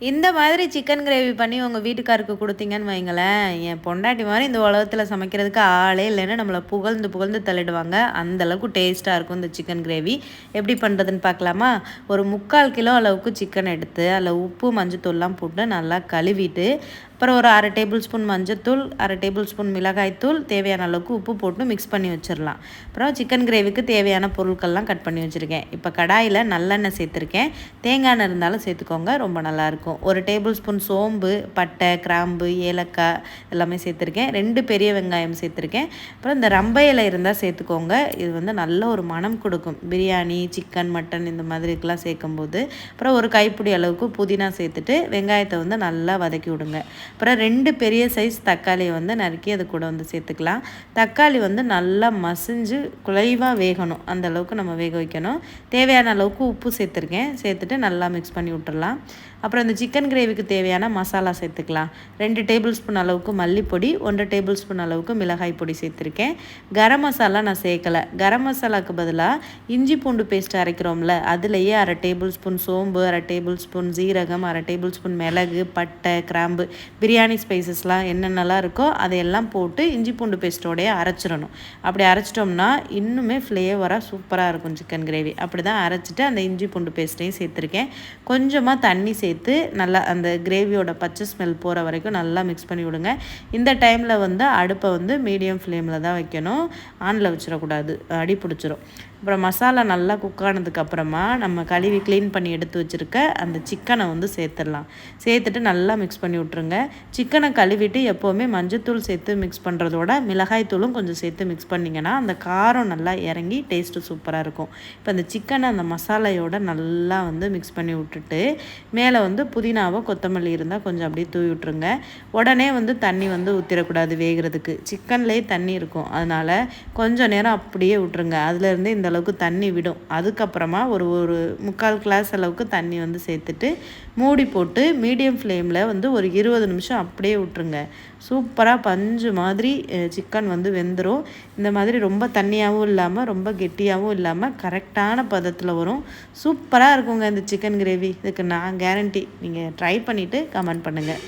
இந்த மாதிரி chicken gravy பண்ணி உங்கள் வீட்டுக்காருக்கு கொடுத்தீங்கன்னு வைங்களேன், என் பொண்டாட்டி மாதிரி இந்த உலகத்தில் சமைக்கிறதுக்கு ஆளே இல்லைன்னு நம்மளை புகழ்ந்து புகழ்ந்து தள்ளிடுவாங்க. அந்தளவுக்கு டேஸ்ட்டாக இருக்கும் இந்த சிக்கன் கிரேவி. எப்படி பண்ணுறதுன்னு பார்க்கலாமா? ஒரு 3/4 கிலோ அளவுக்கு சிக்கன் எடுத்து அதில் உப்பு மஞ்சத்தூள்லாம் போட்டு நல்லா கழுவிட்டு, அப்புறம் ஒரு 1/2 டேபிள் ஸ்பூன் மஞ்சத்தூள், 1/2 டேபிள் ஸ்பூன் மிளகாய்த்தூள், தேவையான அளவுக்கு உப்பு போட்டு மிக்ஸ் பண்ணி வச்சிடலாம். அப்புறம் சிக்கன் கிரேவிக்கு தேவையான பொருட்கள்லாம் கட் பண்ணி வச்சுருக்கேன். இப்போ கடாயில் நல்லெண்ணெய் சேர்த்துருக்கேன். தேங்காய் எண்ணெய் இருந்தாலும் சேர்த்துக்கோங்க, ரொம்ப நல்லாயிருக்கும். 1 டேபிள் ஸ்பூன் சோம்பு, பட்டை, கிராம்பு, ஏலக்காய் எல்லாமே சேர்த்துருக்கேன். 2 பெரிய வெங்காயம் சேர்த்துருக்கேன். அப்புறம் இந்த ரம்பை இலை இருந்தால் சேர்த்துக்கோங்க. இது நல்ல ஒரு மனம் கொடுக்கும் பிரியாணி, சிக்கன், மட்டன் இந்த மாதிரிக்கெலாம் சேர்க்கும்போது. அப்புறம் ஒரு கைப்பிடி அளவுக்கு புதினா சேர்த்துட்டு வெங்காயத்தை நல்லா வதக்கி விடுங்க. அப்புறம் 2 பெரிய சைஸ் தக்காளியை நறுக்கி அது கூட சேர்த்துக்கலாம். தக்காளி நல்லா மசிஞ்சு குலைவாக வேகணும், அந்த அளவுக்கு நம்ம வேக வைக்கணும். தேவையான அளவுக்கு உப்பு சேர்த்துருக்கேன். சேர்த்துட்டு நல்லா மிக்ஸ் பண்ணி விட்டுறலாம். அப்புறம் இந்த சிக்கன் கிரேவிக்கு தேவையான மசாலா சேர்த்துக்கலாம். 2 டேபிள் ஸ்பூன் அளவுக்கு மல்லிப்பொடி, 1 டேபிள் ஸ்பூன் அளவுக்கு மிளகாய் பொடி சேர்த்துருக்கேன். கரம் மசாலா நான் சேர்க்கலை. கரம் மசாலாவுக்கு பதிலாக இஞ்சி பூண்டு பேஸ்ட் அரைக்கிறோம்ல, அதுலேயே 1/2 டேபிள் ஸ்பூன் சோம்பு, 1/2 டேபிள் ஸ்பூன் ஜீரகம், 1/2 டேபிள் ஸ்பூன் மிளகு, பட்டை, கிராம்பு, பிரியாணி ஸ்பைசஸ்லாம் என்னென்னலாம் இருக்கோ அதையெல்லாம் போட்டு இஞ்சி பூண்டு பேஸ்ட்டோடையே அரைச்சிடணும். அப்படி அரைச்சிட்டோம்னா இன்னுமே ஃப்ளேவராக சூப்பராக இருக்கும் சிக்கன் கிரேவி. அப்படி தான் அரைச்சிட்டு அந்த இஞ்சி பூண்டு பேஸ்ட்டையும் சேர்த்துருக்கேன். கொஞ்சமாக தண்ணி சேர்த்து நல்லா அந்த கிரேவியோட பச்சை ஸ்மெல் போகிற வரைக்கும் நல்லா மிக்ஸ் பண்ணி விடுங்க. இந்த டைமில் அடுப்பை மீடியம் ஃப்ளேமில் தான் வைக்கணும், ஆனில் வச்சிடக்கூடாது, அடி பிடிச்சிரும். அப்புறம் மசாலா நல்லா குக் ஆனதுக்கப்புறமா நம்ம கழுவி க்ளீன் பண்ணி எடுத்து வச்சுருக்க அந்த சிக்கனை சேர்த்துடலாம். சேர்த்துட்டு நல்லா மிக்ஸ் பண்ணி விட்ருங்க. சிக்கனை கழுவிட்டு எப்போவுமே மஞ்சத்தூள் சேர்த்து மிக்ஸ் பண்ணுறதோட மிளகாய்த்தூளும் கொஞ்சம் சேர்த்து மிக்ஸ் பண்ணிங்கன்னா அந்த காரம் நல்லா இறங்கி டேஸ்ட்டு சூப்பராக இருக்கும். இப்போ அந்த சிக்கனை அந்த மசாலையோடு நல்லா மிக்ஸ் பண்ணி விட்டுட்டு மேலே புதினாவோ கொத்தமல்லி இருந்தால் கொஞ்சம் அப்படியே தூவி விட்ருங்க. உடனே தண்ணி ஊற்றிடக்கூடாது வேகிறதுக்கு. சிக்கன்லேயே தண்ணி இருக்கும், அதனால் கொஞ்சம் நேரம் அப்படியே விட்ருங்க. அதுலேருந்து இந்த அளவுக்கு தண்ணி விடும். அதுக்கப்புறமா ஒரு 3/4 கிளாஸ் அளவுக்கு தண்ணி சேர்த்துட்டு மூடி போட்டு மீடியம் ஃப்ளேமில் ஒரு 20 நிமிஷம் அப்படியே விட்ருங்க. சூப்பராக பஞ்சு மாதிரி சிக்கன் வெந்துடும். இந்த மாதிரி ரொம்ப தண்ணியாகவும் இல்லாமல் ரொம்ப கெட்டியாகவும் இல்லாமல் கரெக்டான பதத்தில் வரும். சூப்பராக இருக்குங்க இந்த சிக்கன் கிரேவி. இதுக்கு நான் கேரண்டி. நீங்கள் ட்ரை பண்ணிவிட்டு கமெண்ட் பண்ணுங்கள்.